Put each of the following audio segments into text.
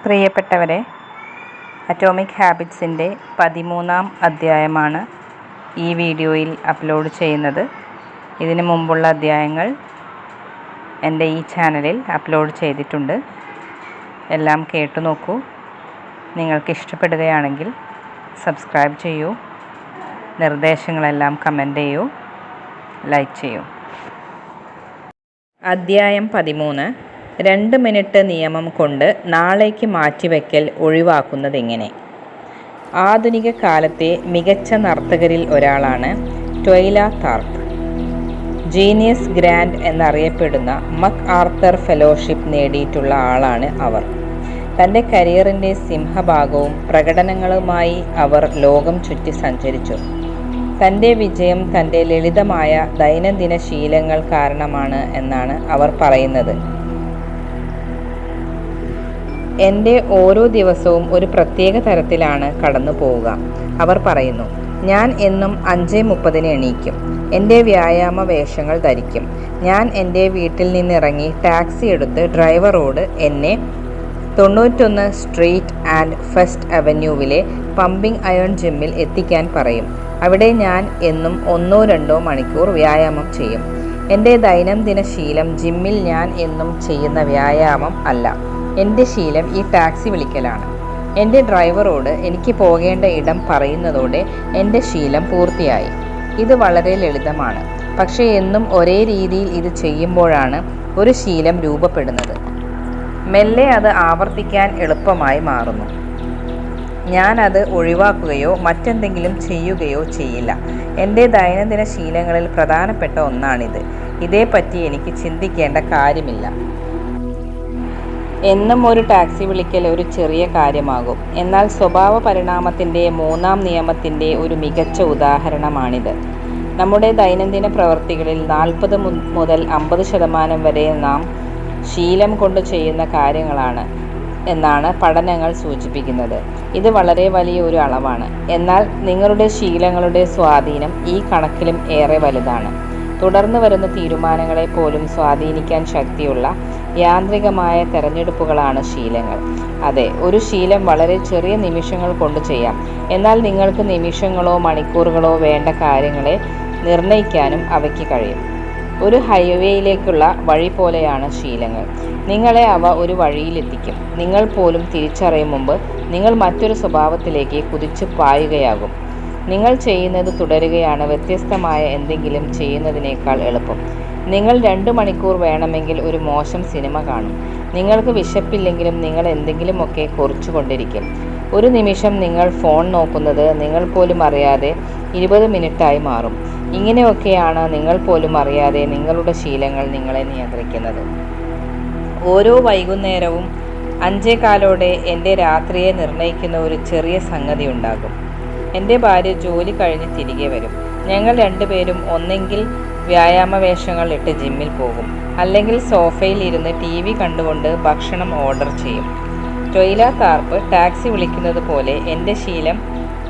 പ്രിയപ്പെട്ടവരെ, അറ്റോമിക് ഹാബിറ്റ്സിൻ്റെ 13-ാം അധ്യായമാണ് ഈ വീഡിയോയിൽ അപ്ലോഡ് ചെയ്യുന്നത്. ഇതിനു മുമ്പുള്ള അധ്യായങ്ങൾ എൻ്റെ ഈ ചാനലിൽ അപ്ലോഡ് ചെയ്തിട്ടുണ്ട്. എല്ലാം കേട്ടു നോക്കൂ. നിങ്ങൾക്ക് ഇഷ്ടപ്പെടുകയാണെങ്കിൽ സബ്സ്ക്രൈബ് ചെയ്യൂ, നിർദ്ദേശങ്ങളെല്ലാം കമൻ്റ് ചെയ്യൂ, ലൈക്ക് ചെയ്യൂ. അധ്യായം 13. 2 മിനിറ്റ് നിയമം കൊണ്ട് നാളേക്ക് മാറ്റിവെക്കൽ ഒഴിവാക്കുന്നതെങ്ങനെ? ആധുനിക കാലത്തെ മികച്ച നർത്തകരിൽ ഒരാളാണ് ട്വൈല താർപ്പ്. ജീനിയസ് ഗ്രാൻഡ് എന്നറിയപ്പെടുന്ന മക് ആർത്തർ ഫെലോഷിപ്പ് നേടിയിട്ടുള്ള ആളാണ് അവർ. തൻ്റെ കരിയറിൻ്റെ സിംഹഭാഗവും പ്രകടനങ്ങളുമായി അവർ ലോകം ചുറ്റി സഞ്ചരിച്ചു. തൻ്റെ വിജയം തൻ്റെ ലളിതമായ ദൈനംദിന ശീലങ്ങൾ കാരണമാണ് എന്നാണ് അവർ പറയുന്നത്. എൻ്റെ ഓരോ ദിവസവും ഒരു പ്രത്യേക തരത്തിലാണ് കടന്നു പോവുക, അവർ പറയുന്നു. ഞാൻ എന്നും 5:30 എണീക്കും. എൻ്റെ വ്യായാമ വേഷങ്ങൾ ധരിക്കും. ഞാൻ എൻ്റെ വീട്ടിൽ നിന്നിറങ്ങി ടാക്സി എടുത്ത് ഡ്രൈവറോട് എന്നെ 91 സ്ട്രീറ്റ് ആൻഡ് ഫസ്റ്റ് അവന്യൂവിലെ പമ്പിംഗ് അയൺ ജിമ്മിൽ എത്തിക്കാൻ പറയും. അവിടെ ഞാൻ എന്നും 1-2 മണിക്കൂർ വ്യായാമം ചെയ്യും. എൻ്റെ ദൈനംദിന ശീലം ജിമ്മിൽ ഞാൻ എന്നും ചെയ്യുന്ന വ്യായാമം അല്ല. എൻ്റെ ശീലം ഈ ടാക്സി വിളിക്കലാണ്. എൻ്റെ ഡ്രൈവറോട് എനിക്ക് പോകേണ്ട ഇടം പറയുന്നതോടെ എൻ്റെ ശീലം പൂർത്തിയായി. ഇത് വളരെ ലളിതമാണ്, പക്ഷേ എന്നും ഒരേ രീതിയിൽ ഇത് ചെയ്യുമ്പോഴാണ് ഒരു ശീലം രൂപപ്പെടുന്നത്. മെല്ലെ അത് ആവർത്തിക്കാൻ എളുപ്പമായി മാറുന്നു. ഞാനത് ഒഴിവാക്കുകയോ മറ്റെന്തെങ്കിലും ചെയ്യുകയോ ചെയ്യില്ല. എൻ്റെ ദൈനംദിന ശീലങ്ങളിൽ പ്രധാനപ്പെട്ട ഒന്നാണിത്. ഇതേപ്പറ്റി എനിക്ക് ചിന്തിക്കേണ്ട കാര്യമില്ല. എന്നും ഒരു ടാക്സി വിളിക്കൽ ഒരു ചെറിയ കാര്യമാകും, എന്നാൽ സ്വഭാവ പരിണാമത്തിൻ്റെ 3-ാം നിയമത്തിൻ്റെ ഒരു മികച്ച ഉദാഹരണമാണിത്. നമ്മുടെ ദൈനംദിന പ്രവൃത്തികളിൽ 40 മുതൽ 50% വരെ നാം ശീലം കൊണ്ട് ചെയ്യുന്ന കാര്യങ്ങളാണ് എന്നാണ് പഠനങ്ങൾ സൂചിപ്പിക്കുന്നത്. ഇത് വളരെ വലിയ ഒരു അളവാണ്, എന്നാൽ നിങ്ങളുടെ ശീലങ്ങളുടെ സ്വാധീനം ഈ കണക്കിലും ഏറെ വലുതാണ്. തുടർന്ന് വരുന്ന തീരുമാനങ്ങളെ പോലും സ്വാധീനിക്കാൻ ശക്തിയുള്ള യാന്ത്രികമായ തെരഞ്ഞെടുപ്പുകളാണ് ശീലങ്ങൾ. അതെ, ഒരു ശീലം വളരെ ചെറിയ നിമിഷങ്ങൾ കൊണ്ട് ചെയ്യാം, എന്നാൽ നിങ്ങൾക്ക് നിമിഷങ്ങളോ മണിക്കൂറുകളോ വേണ്ട കാര്യങ്ങളെ നിർണ്ണയിക്കാനും അവയ്ക്ക് കഴിയും. ഒരു ഹൈവേയിലേക്കുള്ള വഴി പോലെയാണ് ശീലങ്ങൾ. നിങ്ങളെ അവ ഒരു വഴിയിലെത്തിക്കും. നിങ്ങൾ പോലും തിരിച്ചറിയും മുമ്പ് നിങ്ങൾ മറ്റൊരു സ്വഭാവത്തിലേക്ക് കുതിച്ചു പായുകയാകും. നിങ്ങൾ ചെയ്യുന്നത് തുടരുകയാണ് വ്യത്യസ്തമായ എന്തെങ്കിലും ചെയ്യുന്നതിനേക്കാൾ എളുപ്പം. നിങ്ങൾ 2 മണിക്കൂർ വേണമെങ്കിൽ ഒരു മോശം സിനിമ കാണും. നിങ്ങൾക്ക് വിശപ്പില്ലെങ്കിലും നിങ്ങൾ എന്തെങ്കിലുമൊക്കെ കുറിച്ചുകൊണ്ടിരിക്കും. ഒരു നിമിഷം നിങ്ങൾ ഫോൺ നോക്കുന്നത് നിങ്ങൾ പോലും അറിയാതെ 20 മിനിറ്റായി മാറും. ഇങ്ങനെയൊക്കെയാണ് നിങ്ങൾ പോലും അറിയാതെ നിങ്ങളുടെ ശീലങ്ങൾ നിങ്ങളെ നിയന്ത്രിക്കുന്നത്. ഓരോ വൈകുന്നേരവും 5:15 എൻ്റെ രാത്രിയെ നിർണ്ണയിക്കുന്ന ഒരു ചെറിയ സംഗതി ഉണ്ടാകും. എൻ്റെ ഭാര്യ ജോലി കഴിഞ്ഞ് തിരികെ വരും. ഞങ്ങൾ 2 പേരും ഒന്നെങ്കിൽ വ്യായാമ വേഷങ്ങൾ ഇട്ട് ജിമ്മിൽ പോകും, അല്ലെങ്കിൽ സോഫയിൽ ഇരുന്ന് TV കണ്ടുകൊണ്ട് ഭക്ഷണം ഓർഡർ ചെയ്യും. ട്വൈല താർപ്പ് ടാക്സി വിളിക്കുന്നത് പോലെ എൻ്റെ ശീലം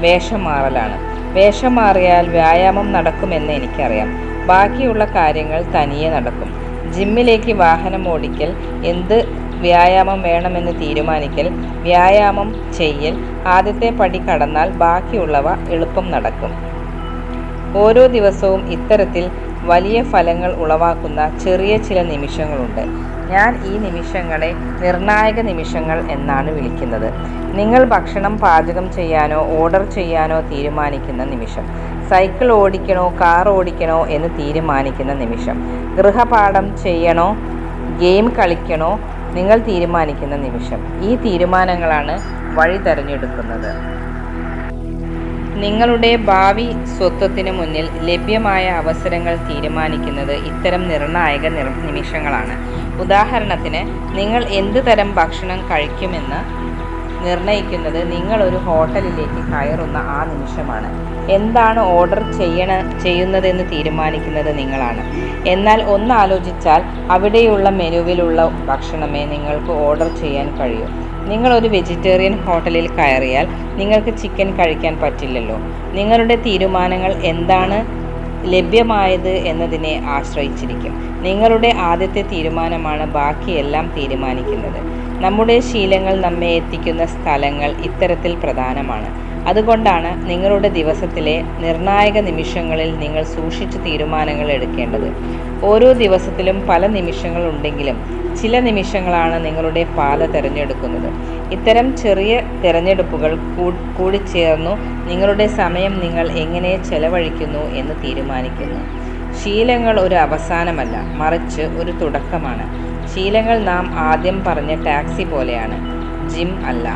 വേഷം മാറലാണ്. വേഷം മാറിയാൽ വ്യായാമം നടക്കുമെന്ന് എനിക്കറിയാം. ബാക്കിയുള്ള കാര്യങ്ങൾ തനിയെ നടക്കും. ജിമ്മിലേക്ക് വാഹനം ഓടിക്കൽ, എന്ത് വ്യായാമം വേണമെന്ന് തീരുമാനിക്കൽ, വ്യായാമം ചെയ്യൽ, ആദ്യത്തെ പടി കടന്നാൽ ബാക്കിയുള്ളവ എളുപ്പം നടക്കും. ഓരോ ദിവസവും ഇത്തരത്തിൽ വലിയ ഫലങ്ങൾ ഉളവാക്കുന്ന ചെറിയ ചില നിമിഷങ്ങളുണ്ട്. ഞാൻ ഈ നിമിഷങ്ങളെ നിർണായക നിമിഷങ്ങൾ എന്നാണ് വിളിക്കുന്നത്. നിങ്ങൾ ഭക്ഷണം പാചകം ചെയ്യാനോ ഓർഡർ ചെയ്യാനോ തീരുമാനിക്കുന്ന നിമിഷം, സൈക്കിൾ ഓടിക്കണോ കാർ ഓടിക്കണോ എന്ന് തീരുമാനിക്കുന്ന നിമിഷം, ഗൃഹപാഠം ചെയ്യണോ ഗെയിം കളിക്കണോ നിങ്ങൾ തീരുമാനിക്കുന്ന നിമിഷം. ഈ തീരുമാനങ്ങളാണ് വഴി തിരഞ്ഞെടുക്കുന്നത്. നിങ്ങളുടെ ഭാവി സ്വത്വത്തിന് മുന്നിൽ ലഭ്യമായ അവസരങ്ങൾ തീരുമാനിക്കുന്നത് ഇത്തരം നിർണായക നിമിഷങ്ങളാണ്. ഉദാഹരണത്തിന്, നിങ്ങൾ എന്ത് തരം ഭക്ഷണം കഴിക്കുമെന്ന് നിർണ്ണയിക്കുന്നത് നിങ്ങൾ ഒരു ഹോട്ടലിലേക്ക് കയറുന്ന ആ നിമിഷമാണ്. എന്താണ് ഓർഡർ ചെയ്യുന്നതെന്ന് തീരുമാനിക്കുന്നത് നിങ്ങളാണ്. എന്നാൽ ഒന്ന് ആലോചിച്ചാൽ അവിടെയുള്ള മെനുവിലുള്ള ഭക്ഷണമേ നിങ്ങൾക്ക് ഓർഡർ ചെയ്യാൻ കഴിയൂ. നിങ്ങൾ ഒരു വെജിറ്റേറിയൻ ഹോട്ടലിൽ കയറിയാൽ നിങ്ങൾക്ക് ചിക്കൻ കഴിക്കാൻ പറ്റില്ലല്ലോ. നിങ്ങളുടെ തീരുമാനങ്ങൾ എന്താണ് ലഭ്യമായത് എന്നതിനെ ആശ്രയിച്ചിരിക്കും. നിങ്ങളുടെ ആദ്യത്തെ തീരുമാനമാണ് ബാക്കിയെല്ലാം തീരുമാനിക്കുന്നത്. നമ്മുടെ ശീലങ്ങൾ നമ്മെ എത്തിക്കുന്ന സ്ഥലങ്ങൾ ഇത്തരത്തിൽ പ്രധാനമാണ്. അതുകൊണ്ടാണ് നിങ്ങളുടെ ദിവസത്തിലെ നിർണായക നിമിഷങ്ങളിൽ നിങ്ങൾ സൂക്ഷിച്ച് തീരുമാനങ്ങൾ എടുക്കേണ്ടത്. ഓരോ ദിവസത്തിലും പല നിമിഷങ്ങളുണ്ടെങ്കിലും ചില നിമിഷങ്ങളാണ് നിങ്ങളുടെ പാത തിരഞ്ഞെടുക്കുന്നത്. ഇത്തരം ചെറിയ തിരഞ്ഞെടുപ്പുകൾ കൂടിച്ചേർന്നു നിങ്ങളുടെ സമയം നിങ്ങൾ എങ്ങനെ ചെലവഴിക്കുന്നു എന്ന് തീരുമാനിക്കുന്നു. ശീലങ്ങൾ ഒരു അവസാനമല്ല, മറിച്ച് ഒരു തുടക്കമാണ്. ശീലങ്ങൾ നാം ആദ്യം പറഞ്ഞ ടാക്സി പോലെയാണ്, ജിം അല്ല.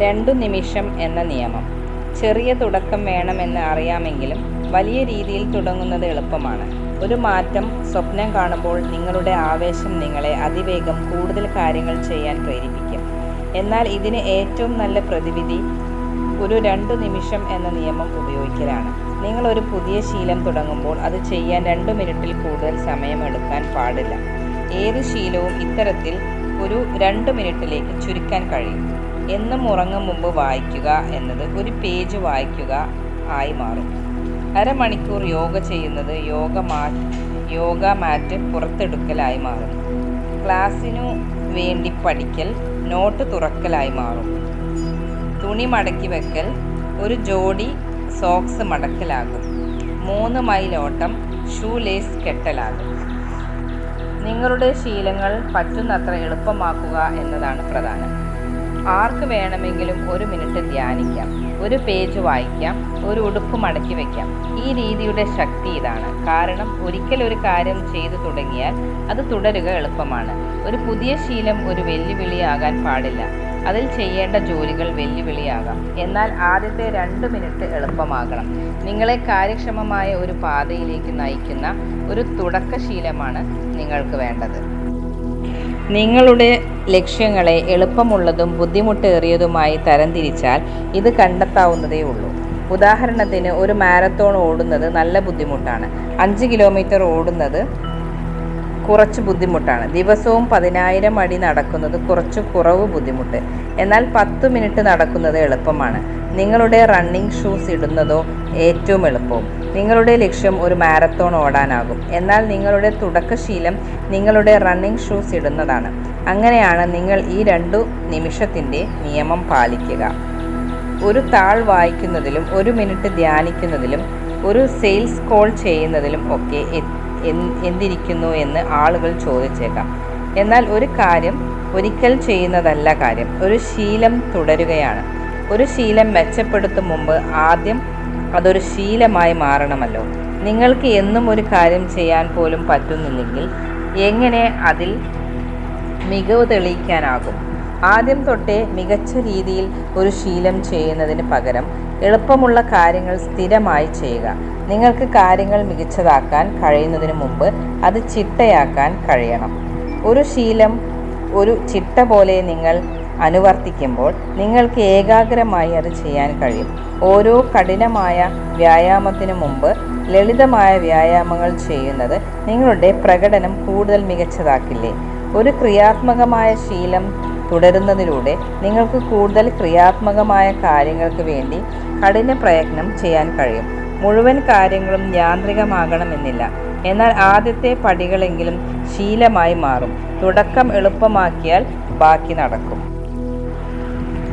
2 നിമിഷം എന്ന നിയമം. ചെറിയ തുടക്കം വേണമെന്ന് അറിയാമെങ്കിലും വലിയ രീതിയിൽ തുടങ്ങുന്നത് എളുപ്പമാണ്. ഒരു മാറ്റം സ്വപ്നം കാണുമ്പോൾ നിങ്ങളുടെ ആവേശം നിങ്ങളെ അതിവേഗം കൂടുതൽ കാര്യങ്ങൾ ചെയ്യാൻ പ്രേരിപ്പിക്കും. എന്നാൽ ഇതിന് ഏറ്റവും നല്ല പ്രതിവിധി ഒരു 2 നിമിഷം എന്ന നിയമം ഉപയോഗിക്കലാണ്. നിങ്ങൾ ഒരു പുതിയ ശീലം തുടങ്ങുമ്പോൾ അത് ചെയ്യാൻ 2 മിനിറ്റിൽ കൂടുതൽ സമയമെടുക്കാൻ പാടില്ല. ഏത് ശീലവും ഇത്തരത്തിൽ ഒരു 2 മിനിറ്റിലേക്ക് ചുരുക്കാൻ കഴിയും. എന്നും ഉറങ്ങും മുമ്പ് വായിക്കുക എന്നത് ഒരു പേജ് വായിക്കുക ആയി മാറും. അരമണിക്കൂർ യോഗ ചെയ്യുന്നത് യോഗ മാറ്റ് പുറത്തെടുക്കലായി മാറും. ക്ലാസ്സിനു വേണ്ടി പഠിക്കൽ നോട്ട് തുറക്കലായി മാറും. തുണി മടക്കി വെക്കൽ ഒരു ജോഡി സോക്സ് മടക്കലാകും. 3 മൈൽ ഓട്ടം ഷൂ ലേസ് കെട്ടലാകും. നിങ്ങളുടെ ശീലങ്ങൾ പറ്റുന്നത്ര എളുപ്പമാക്കുക എന്നതാണ് പ്രധാനം. ആർക്ക് വേണമെങ്കിലും 1 മിനിറ്റ് ധ്യാനിക്കാം, ഒരു പേജ് വായിക്കാം, ഒരു ഉടുപ്പ് മടക്കി വയ്ക്കാം. ഈ രീതിയുടെ ശക്തി ഇതാണ്. കാരണം ഒരിക്കൽ ഒരു കാര്യം ചെയ്തു തുടങ്ങിയാൽ അത് തുടരുക എളുപ്പമാണ്. ഒരു പുതിയ ശീലം ഒരു വെല്ലുവിളിയാകാൻ പാടില്ല. അതിൽ ചെയ്യേണ്ട ജോലികൾ വെല്ലുവിളിയാകാം. എന്നാൽ ആദ്യത്തെ 2 മിനിറ്റ് എളുപ്പമാകണം. നിങ്ങളെ കാര്യക്ഷമമായ ഒരു പാതയിലേക്ക് നയിക്കുന്ന ഒരു തുടക്കശീലമാണ് നിങ്ങൾക്ക് വേണ്ടത്. നിങ്ങളുടെ ലക്ഷ്യങ്ങളെ എളുപ്പമുള്ളതും ബുദ്ധിമുട്ടേറിയതുമായി തരംതിരിച്ചാൽ ഇത് കണ്ടെത്താവുന്നതേ ഉള്ളൂ. ഉദാഹരണത്തിന്, ഒരു മാരത്തോൺ ഓടുന്നത് നല്ല ബുദ്ധിമുട്ടാണ്. 5 കിലോമീറ്റർ ഓടുന്നത് കുറച്ച് ബുദ്ധിമുട്ടാണ്. ദിവസവും 10,000 അടി നടക്കുന്നത് കുറച്ച് കുറവ് ബുദ്ധിമുട്ട്. എന്നാൽ 10 മിനിറ്റ് നടക്കുന്നത് എളുപ്പമാണ്. നിങ്ങളുടെ റണ്ണിങ് ഷൂസ് ഇടുന്നതോ ഏറ്റവും എളുപ്പവും. നിങ്ങളുടെ ലക്ഷ്യം ഒരു മാരത്തോൺ ഓടാനാകും. എന്നാൽ നിങ്ങളുടെ തുടക്കശീലം നിങ്ങളുടെ റണ്ണിങ് ഷൂസ് ഇടുന്നതാണ്. അങ്ങനെയാണ് നിങ്ങൾ ഈ 2 നിമിഷത്തിൻ്റെ നിയമം പാലിക്കുക. ഒരു താൾ വായിക്കുന്നതിലും 1 മിനിറ്റ് ധ്യാനിക്കുന്നതിലും ഒരു സെയിൽസ് കോൾ ചെയ്യുന്നതിലും ഒക്കെ എന്തിരിക്കുന്നു എന്ന് ആളുകൾ ചോദിച്ചേക്കാം. എന്നാൽ ഒരു കാര്യം ഒരിക്കൽ ചെയ്യുന്നതല്ല കാര്യം, ഒരു ശീലം തുടരുകയാണ്. ഒരു ശീലം മെച്ചപ്പെടുത്തും മുമ്പ് ആദ്യം അതൊരു ശീലമായി മാറണമല്ലോ. നിങ്ങൾക്ക് എന്നും ഒരു കാര്യം ചെയ്യാൻ പോലും പറ്റുന്നില്ലെങ്കിൽ എങ്ങനെ അതിൽ മികവ് തെളിയിക്കാനാകും? ആദ്യം തൊട്ടേ മികച്ച രീതിയിൽ ഒരു ശീലം ചെയ്യുന്നതിന് പകരം എളുപ്പമുള്ള കാര്യങ്ങൾ സ്ഥിരമായി ചെയ്യുക. നിങ്ങൾക്ക് കാര്യങ്ങൾ മികച്ചതാക്കാൻ കഴിയുന്നതിന് മുമ്പ് അത് ചിട്ടയാക്കാൻ കഴിയണം. ഒരു ശീലം ഒരു ചിട്ട പോലെ നിങ്ങൾ അനുവർത്തിക്കുമ്പോൾ നിങ്ങൾക്ക് ഏകാഗ്രമായി അത് ചെയ്യാൻ കഴിയും. ഓരോ കഠിനമായ വ്യായാമത്തിനു മുമ്പ് ലളിതമായ വ്യായാമങ്ങൾ ചെയ്യുന്നത് നിങ്ങളുടെ പ്രകടനം കൂടുതൽ മികച്ചതാക്കില്ലേ? ഒരു ക്രിയാത്മകമായ ശീലം തുടരുന്നതിലൂടെ നിങ്ങൾക്ക് കൂടുതൽ ക്രിയാത്മകമായ കാര്യങ്ങൾക്ക് വേണ്ടി കഠിന പ്രയത്നം ചെയ്യാൻ കഴിയും. മുഴുവൻ കാര്യങ്ങളും യാന്ത്രികമാകണമെന്നില്ല, എന്നാൽ ആദ്യത്തെ പടികളെങ്കിലും ശീലമായി മാറും. തുടക്കം എളുപ്പമാക്കിയാൽ ബാക്കി നടക്കും.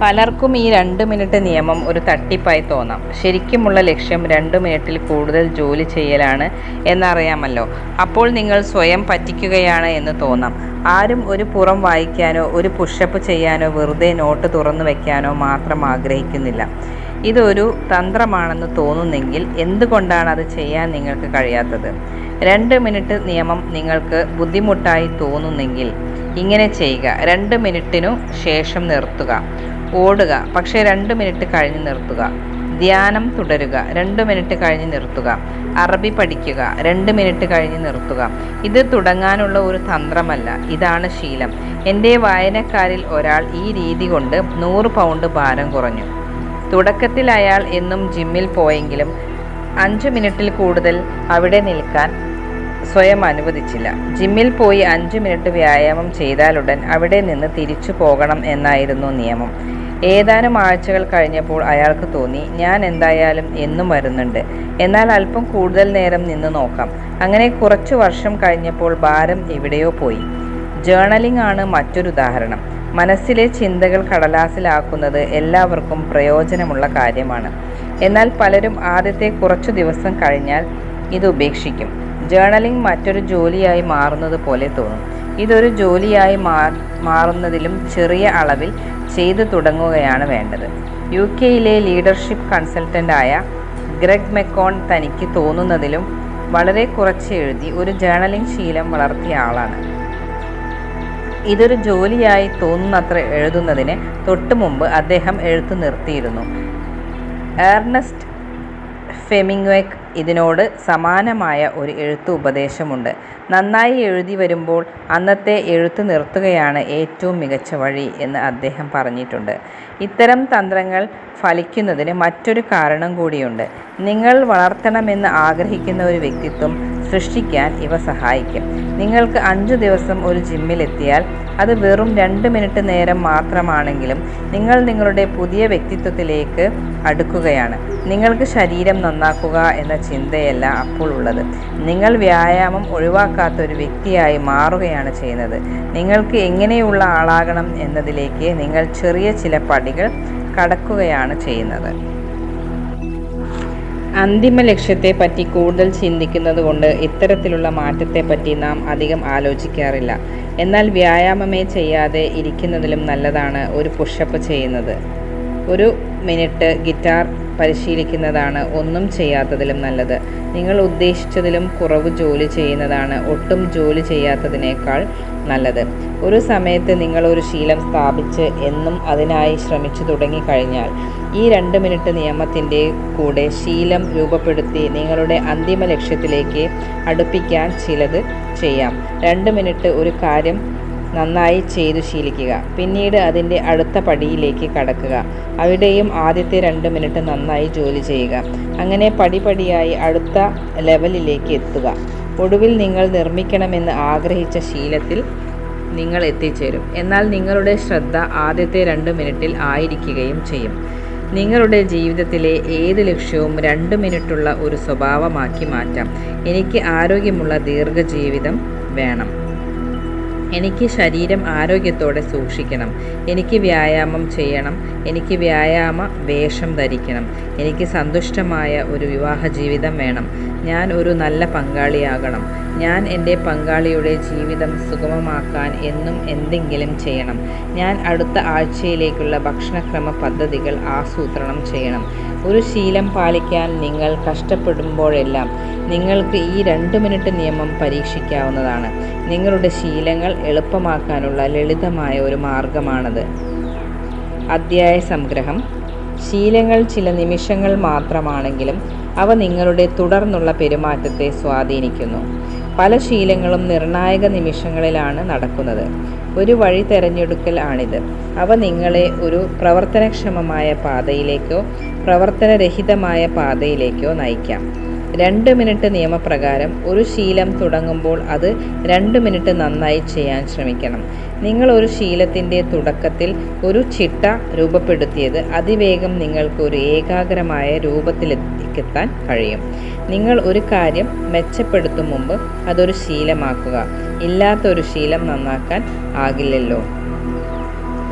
പലർക്കും ഈ 2 മിനിറ്റ് നിയമം ഒരു തട്ടിപ്പായി തോന്നാം. ശരിക്കുമുള്ള ലക്ഷ്യം 2 മിനിറ്റിൽ കൂടുതൽ ജോലി ചെയ്യലാണ് എന്നറിയാമല്ലോ. അപ്പോൾ നിങ്ങൾ സ്വയം പറ്റിക്കുകയാണ് എന്ന് തോന്നാം. ആരും ഒരു പുറം വായിക്കാനോ ഒരു പുഷപ്പ് ചെയ്യാനോ വെറുതെ നോട്ട് തുറന്നു വയ്ക്കാനോ മാത്രം ആഗ്രഹിക്കുന്നില്ല. ഇതൊരു തന്ത്രമാണെന്ന് തോന്നുന്നെങ്കിൽ എന്തുകൊണ്ടാണ് അത് ചെയ്യാൻ നിങ്ങൾക്ക് കഴിയാത്തത്? 2 മിനിറ്റ് നിയമം നിങ്ങൾക്ക് ബുദ്ധിമുട്ടായി തോന്നുന്നെങ്കിൽ ഇങ്ങനെ ചെയ്യുക. 2 മിനിറ്റിനു ശേഷം നിർത്തുക. ഓടുക, പക്ഷേ 2 മിനിറ്റ് കഴിഞ്ഞ് നിർത്തുക. ധ്യാനം തുടരുക, 2 മിനിറ്റ് കഴിഞ്ഞ് നിർത്തുക. അറബി പഠിക്കുക, 2 മിനിറ്റ് കഴിഞ്ഞ് നിർത്തുക. ഇത് തുടങ്ങാനുള്ള ഒരു തന്ത്രമല്ല, ഇതാണ് ശീലം. എൻ്റെ വായനക്കാരിൽ ഒരാൾ ഈ രീതി കൊണ്ട് 100 പൗണ്ട് ഭാരം കുറഞ്ഞു. തുടക്കത്തിൽ അയാൾ എന്നും ജിമ്മിൽ പോയെങ്കിലും 5 മിനിറ്റിൽ കൂടുതൽ അവിടെ നിൽക്കാൻ സ്വയം അനുവദിച്ചില്ല. ജിമ്മിൽ പോയി 5 മിനിറ്റ് വ്യായാമം ചെയ്താലുടൻ അവിടെ നിന്ന് തിരിച്ചു പോകണം എന്നായിരുന്നു നിയമം. ഏതാനും ആഴ്ചകൾ കഴിഞ്ഞപ്പോൾ അയാൾക്ക് തോന്നി, ഞാൻ എന്തായാലും എന്നും വരുന്നുണ്ട്, എന്നാൽ അല്പം കൂടുതൽ നേരം നിന്ന് നോക്കാം. അങ്ങനെ കുറച്ചു വർഷം കഴിഞ്ഞപ്പോൾ ഭാരം എവിടെയോ പോയി. ജേണലിംഗ് ആണ് മറ്റൊരു ഉദാഹരണം. മനസ്സിലെ ചിന്തകൾ കടലാസിലാക്കുന്നത് എല്ലാവർക്കും പ്രയോജനമുള്ള കാര്യമാണ്. എന്നാൽ പലരും ആദ്യത്തെ കുറച്ചു ദിവസം കഴിഞ്ഞാൽ ഇത് ഉപേക്ഷിക്കും. ജേണലിംഗ് മറ്റൊരു ജോലിയായി മാറുന്നത് പോലെ തോന്നും. ഇതൊരു ജോലിയായി മാറുന്നതിലും ചെറിയ അളവിൽ ചെയ്തു തുടങ്ങുകയാണ് വേണ്ടത്. UK-യിലെ ലീഡർഷിപ്പ് കൺസൾട്ടൻ്റായ ഗ്രെഗ് മെക്കോൺ തനിക്ക് തോന്നുന്നതിലും വളരെ കുറച്ച് എഴുതി ഒരു ജേണലിംഗ് ശീലം വളർത്തിയ ആളാണ്. ഇതൊരു ജോലിയായി തോന്നുന്നത്ര എഴുതുന്നതിന് തൊട്ടു മുമ്പ് അദ്ദേഹം എഴുത്തു നിർത്തിയിരുന്നു. ഏർണസ്റ്റ് ഫെമിംഗ്വെക്ക് ഇതിനോട് സമാനമായ ഒരു എഴുത്തു ഉപദേശമുണ്ട്. നന്നായി എഴുതി വരുമ്പോൾ അന്നത്തെ എഴുത്ത് നിർത്തുകയാണ് ഏറ്റവും മികച്ച വഴി എന്ന് അദ്ദേഹം പറഞ്ഞിട്ടുണ്ട്. ഇത്തരം തന്ത്രങ്ങൾ ഫലിക്കുന്നതിന് മറ്റൊരു കാരണം കൂടിയുണ്ട്. നിങ്ങൾ വളർത്തണമെന്ന് ആഗ്രഹിക്കുന്ന ഒരു വ്യക്തിത്വം സൃഷ്ടിക്കാൻ ഇവ സഹായിക്കും. നിങ്ങൾക്ക് 5 ദിവസം ഒരു ജിമ്മിലെത്തിയാൽ അത് വെറും 2 മിനിറ്റ് നേരം മാത്രമാണെങ്കിലും നിങ്ങൾ നിങ്ങളുടെ പുതിയ വ്യക്തിത്വത്തിലേക്ക് അടുക്കുകയാണ്. നിങ്ങൾക്ക് ശരീരം നന്നാക്കുക എന്ന ചിന്തയല്ല അപ്പോൾ ഉള്ളത്. നിങ്ങൾ വ്യായാമം ഒഴിവാക്കാത്ത ഒരു വ്യക്തിയായി മാറുകയാണ് ചെയ്യുന്നത്. നിങ്ങൾക്ക് എങ്ങനെയുള്ള ആളാകണം എന്നതിലേക്ക് നിങ്ങൾ ചെറിയ ചില പടികൾ കടക്കുകയാണ് ചെയ്യുന്നത്. അന്തിമ ലക്ഷ്യത്തെപ്പറ്റി കൂടുതൽ ചിന്തിക്കുന്നത് കൊണ്ട് ഇത്തരത്തിലുള്ള മാറ്റത്തെപ്പറ്റി നാം അധികം ആലോചിക്കാറില്ല. എന്നാൽ വ്യായാമമേ ചെയ്യാതെ ഇരിക്കുന്നതിലും നല്ലതാണ് ഒരു പുഷപ്പ് ചെയ്യുന്നത്. 1 മിനിറ്റ് ഗിറ്റാർ പരിശീലിക്കുന്നതാണ് ഒന്നും ചെയ്യാത്തതിലും നല്ലത്. നിങ്ങൾ ഉദ്ദേശിച്ചതിലും കുറവ് ജോലി ചെയ്യുന്നതാണ് ഒട്ടും ജോലി ചെയ്യാത്തതിനേക്കാൾ നല്ലത്. ഒരു സമയത്ത് നിങ്ങൾ ഒരു ശീലം സ്ഥാപിച്ച് എന്നും അതിനായി ശ്രമിച്ചു തുടങ്ങിക്കഴിഞ്ഞാൽ ഈ 2 മിനിറ്റ് നിയമത്തിൻ്റെ കൂടെ ശീലം രൂപപ്പെടുത്തി നിങ്ങളുടെ അന്തിമ ലക്ഷ്യത്തിലേക്ക് അടുപ്പിക്കാൻ ചിലത് ചെയ്യാം. 2 മിനിറ്റ് ഒരു കാര്യം നന്നായി ചെയ്തു ശീലിക്കുക. പിന്നീട് അതിൻ്റെ അടുത്ത പടിയിലേക്ക് കടക്കുക. അവിടെയും ആദ്യത്തെ 2 മിനിറ്റ് നന്നായി ജോലി ചെയ്യുക. അങ്ങനെ പടിപടിയായി അടുത്ത ലെവലിലേക്ക് എത്തുക. ഒടുവിൽ നിങ്ങൾ നിർമ്മിക്കണമെന്ന് ആഗ്രഹിച്ച ശീലത്തിൽ നിങ്ങൾ എത്തിച്ചേരും. എന്നാൽ നിങ്ങളുടെ ശ്രദ്ധ ആദ്യത്തെ 2 മിനിറ്റിൽ ആയിരിക്കുകയും ചെയ്യും. നിങ്ങളുടെ ജീവിതത്തിലെ ഏത് ലക്ഷ്യവും 2 മിനിറ്റുള്ള ഒരു സ്വഭാവമാക്കി മാറ്റാം. എനിക്ക് ആരോഗ്യമുള്ള ദീർഘജീവിതം വേണം. എനിക്ക് ശരീരം ആരോഗ്യത്തോടെ സൂക്ഷിക്കണം. എനിക്ക് വ്യായാമം ചെയ്യണം. എനിക്ക് വ്യായാമ വേഷം ധരിക്കണം. എനിക്ക് സന്തുഷ്ടമായ ഒരു വിവാഹ ജീവിതം വേണം. ഞാൻ ഒരു നല്ല പങ്കാളിയാകണം. ഞാൻ എൻ്റെ പങ്കാളിയുടെ ജീവിതം സുഗമമാക്കാൻ എന്നും എന്തെങ്കിലും ചെയ്യണം. ഞാൻ അടുത്ത ആഴ്ചയിലേക്കുള്ള ഭക്ഷണക്രമ പദ്ധതികൾ ആസൂത്രണം ചെയ്യണം. ഒരു ശീലം പാലിക്കാൻ നിങ്ങൾ കഷ്ടപ്പെടുമ്പോഴെല്ലാം നിങ്ങൾക്ക് ഈ 2 മിനിറ്റ് നിയമം പരീക്ഷിക്കാവുന്നതാണ്. നിങ്ങളുടെ ശീലങ്ങൾ എളുപ്പമാക്കാനുള്ള ലളിതമായ ഒരു മാർഗമാണത്. അധ്യായ സംഗ്രഹം. ശീലങ്ങൾ ചില നിമിഷങ്ങൾ മാത്രമാണെങ്കിലും അവ നിങ്ങളുടെ തുടർന്നുള്ള പെരുമാറ്റത്തെ സ്വാധീനിക്കുന്നു. പല ശീലങ്ങളും നിർണായക നിമിഷങ്ങളിലാണ് നടക്കുന്നത്. ഒരു വഴി തിരഞ്ഞെടുക്കൽ ആണിത്. അവ നിങ്ങളെ ഒരു പ്രവർത്തനക്ഷമമായ പാതയിലേക്കോ പ്രവർത്തനരഹിതമായ പാതയിലേക്കോ നയിക്കാം. 2 മിനിറ്റ് നിയമപ്രകാരം ഒരു ശീലം തുടങ്ങുമ്പോൾ അത് 2 മിനിറ്റ് നന്നായി ചെയ്യാൻ ശ്രമിക്കണം. നിങ്ങൾ ഒരു ശീലത്തിൻ്റെ തുടക്കത്തിൽ ഒരു ചിട്ട രൂപപ്പെടുത്തിയത് അതിവേഗം നിങ്ങൾക്ക് ഒരു ഏകാഗ്രമായ രൂപത്തിലെത്താൻ കഴിയും. നിങ്ങൾ ഒരു കാര്യം മെച്ചപ്പെടുത്തും മുമ്പ് അതൊരു ശീലമാക്കുക. ഇല്ലാത്ത ഒരു ശീലം നന്നാക്കാൻ ആകില്ലല്ലോ.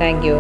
Thank you.